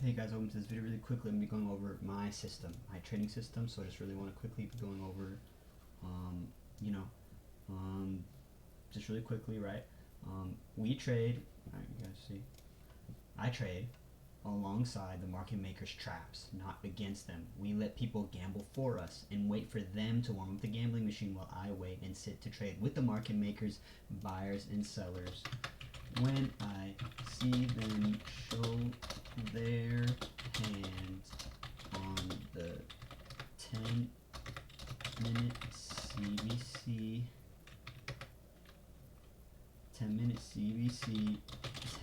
Hey guys, welcome to this video. Really quickly, I'm going to be going over my system, my trading system. So I just really want to quickly be going over, um, you know, um, just really quickly, right? We trade. All right, you guys see. I trade alongside the market makers' traps, not against them. We let people gamble for us and wait for them to warm up the gambling machine while I wait and sit to trade with the market makers, buyers, and sellers. When I see them show their hands on the 10-minute CBC, 10-minute CBC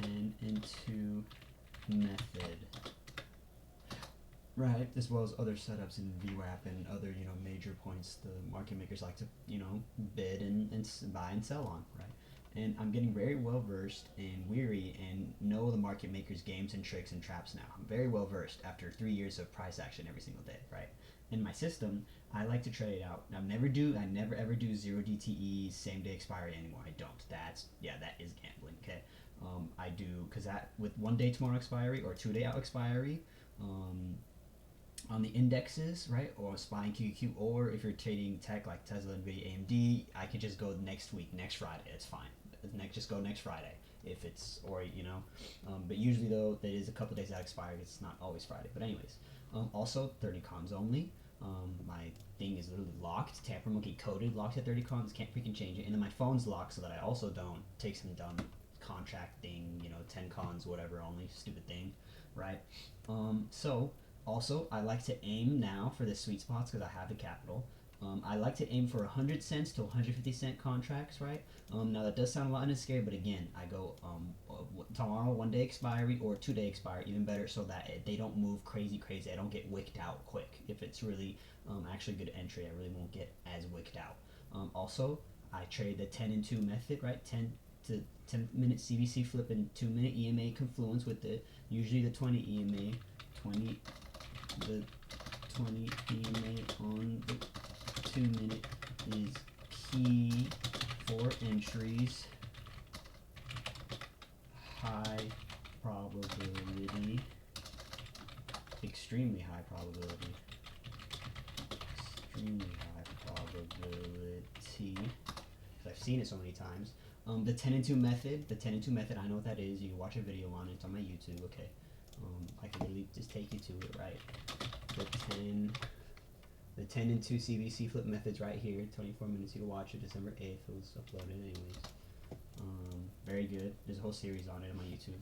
10 and 2 method. Right, as well as other setups in VWAP and other, major points the market makers like to, bid and buy and sell on, right? And I'm getting very well versed and weary and know the market makers' games and tricks and traps now. I'm very well versed after 3 years of price action every single day, right? In my system, I like to trade out. I never ever do 0 DTE same day expiry anymore. I don't. That is gambling. Okay, I do because that with 1 day tomorrow expiry or 2 day out expiry. On the indexes, right, or SPY and QQQ, or if you're trading tech like Tesla, Nvidia, AMD, I could just go next week, next Friday. It's fine. Just go next Friday if it's but usually though that is a couple days out expired. It's not always Friday. But anyways, also 30 cons only. My thing is literally locked, tamper monkey coded, locked at 30 cons. Can't freaking change it. And then my phone's locked so that I also don't take some dumb contract thing. 10 cons, whatever, only stupid thing, right? So also, I like to aim now for the sweet spots because I have the capital. I like to aim for 100 cents to 150-cent contracts, right? Now that does sound a lot scary, but again, I go tomorrow 1 day expiry or 2 day expiry, even better, so that they don't move crazy. I don't get wicked out quick. If it's really actually good entry, I really won't get as wicked out. Also, I trade the 10 and 2 method, right? 10-minute CVC flip and 2-minute EMA confluence with usually the 20 EMA, 20 EMA on the 2-minute is key for entries. High probability, extremely high probability, because I've seen it so many times. The 10 and 2 method, I know what that is. You can watch a video on it. It's on my YouTube. Okay, I can really just take you to it, right? The 10 and 2 CVC flip methods right here. 24 minutes. You can watch it. December 8th. It was uploaded anyways. Very good. There's a whole series on it on my YouTube.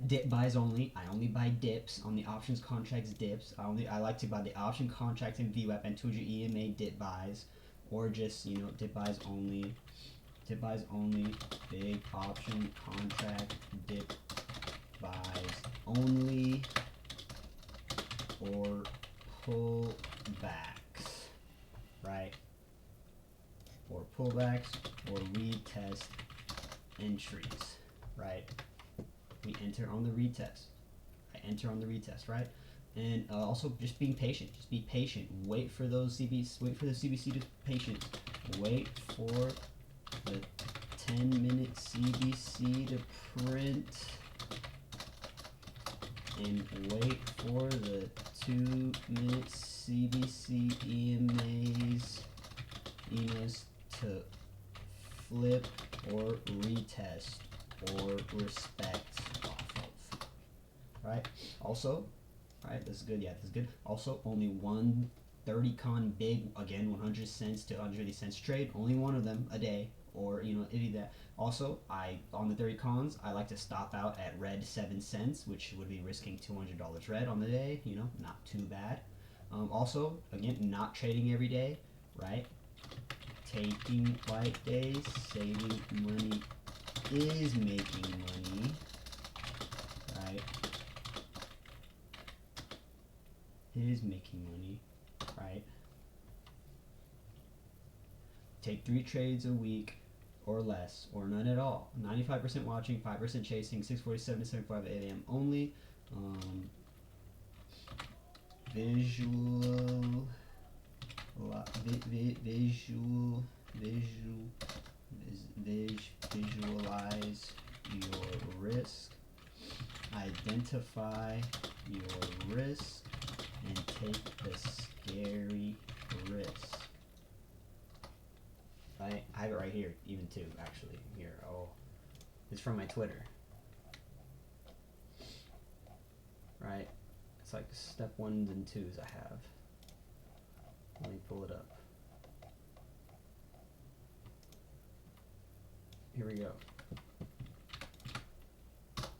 Dip buys only. I only buy dips on the options contracts dips. I like to buy the option contracts in VWAP and 200 EMA dip buys, or just dip buys only. Dip buys only. Big option contract dip buys only, or pullbacks, right? Or pullbacks or retest entries, right? We enter on the retest. I enter on the retest, right? And also just being patient. Just be patient. Wait for those CBs. Wait for the CBC to patience. Wait for the 10-minute CBC to print, and wait for the 2-minute CBC EMAs to flip or retest or respect off of, right? Also, right, this is good. Yeah, this is good. Also, only one 30 con big, again, 100 cents to 150 cents trade. Only one of them a day, or any of that. Also, on the 30 cons, I like to stop out at red 7 cents, which would be risking $200 red on the day. Not too bad. Also, again, not trading every day, right? Taking white days, saving money is making money, right? Is making money, right? Take 3 trades a week or less, or none at all. 95% watching, 5% chasing, 6:47 to 7:45 a.m. only. Visual visualize your risk. identify your risk and take the scary risk. I have it right here, even too, actually. Here, oh, it's from my Twitter. Right? It's like step 1s and 2s I have. Let me pull it up. Here we go.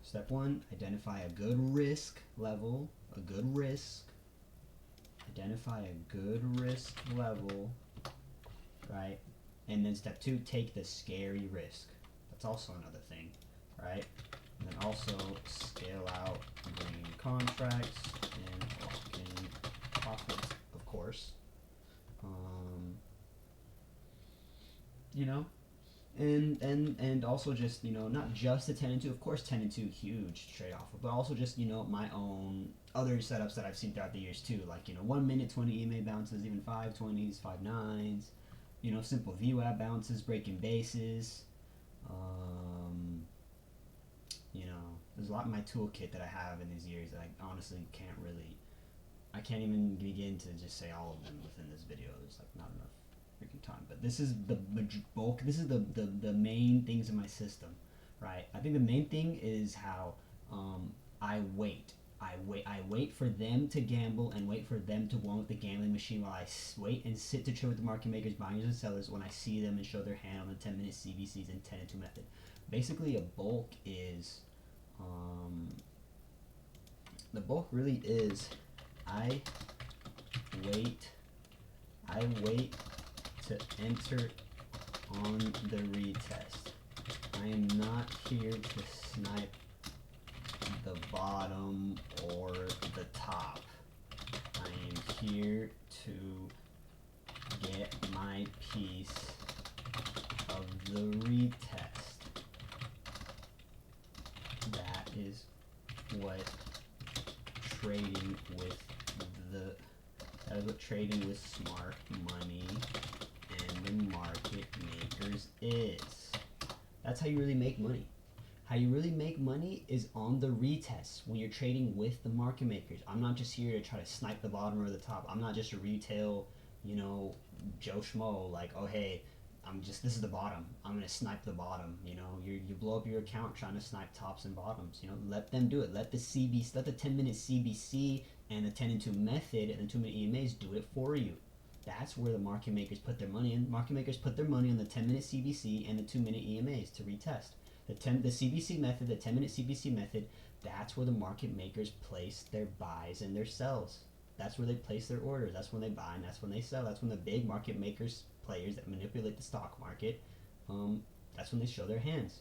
Step 1, identify a good risk level, a good risk. Identify a good risk level, right? And then step 2, take the scary risk. That's also another thing, right? And then also scale out green contracts and lock in profits, of course. You know, and also just, you know, not just the 10 and 2, of course 10 and 2 huge trade off, but also just, you know, my own other setups that I've seen throughout the years too, like, you know, 1 minute 20 EMA bounces, even 520s, 5.9s, you know, simple VWAP bounces, breaking bases. You know, there's a lot in my toolkit that I have in these years that I honestly I can't even begin to just say all of them within this video. There's like not enough freaking time. But this is the bulk, this is the main things in my system, right? I think the main thing is how I wait. I wait for them to gamble and wait for them to warm up the gambling machine while I wait and sit to trade with the market makers, buyers and sellers when I see them and show their hand on the 10-minute CBCs and 10 and 2 method. Basically, a bulk is, the bulk really is, I wait to enter on the retest. I am not here to snipe the bottom or the top. I am here to get my piece of the retest. That is what trading with trading with smart money and the market makers is. That's how you really make money. How you really make money is on the retests when you're trading with the market makers. I'm not just here to try to snipe the bottom or the top. I'm not just a retail, you know, Joe Schmo, like, oh hey, this is the bottom. I'm gonna snipe the bottom. You know, you blow up your account trying to snipe tops and bottoms. You know, let them do it. Let the 10-minute CBC and the 10 and 2 method and the 2-minute EMAs do it for you. That's where the market makers put their money in. Market makers put their money on the 10-minute CBC and the 2-minute EMAs to retest. The CBC method, the 10-minute CBC method, that's where the market makers place their buys and their sells. That's where they place their orders. That's when they buy and that's when they sell. That's when the big market makers, players that manipulate the stock market, that's when they show their hands,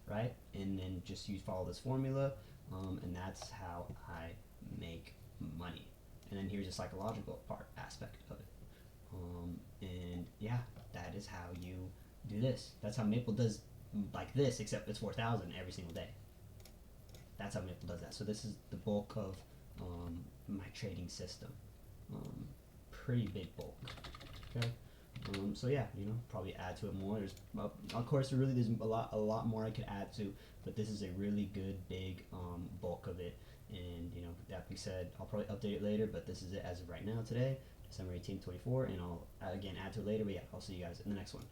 right? And then just follow this formula, and that's how I make money. And then here's a psychological aspect of it. And yeah, that is how you do this. That's how Maple does like this, except it's 4,000 every single day. That's how Maple does that. So this is the bulk of my trading system. Pretty big bulk. Okay. So yeah, you know, probably add to it more. There's, of course, there's a lot more I could add to, but this is a really good big bulk of it. And you know, that being said, I'll probably update it later, but this is it as of right now today, December 18th, 24, and I'll again add to it later. But yeah, I'll see you guys in the next one.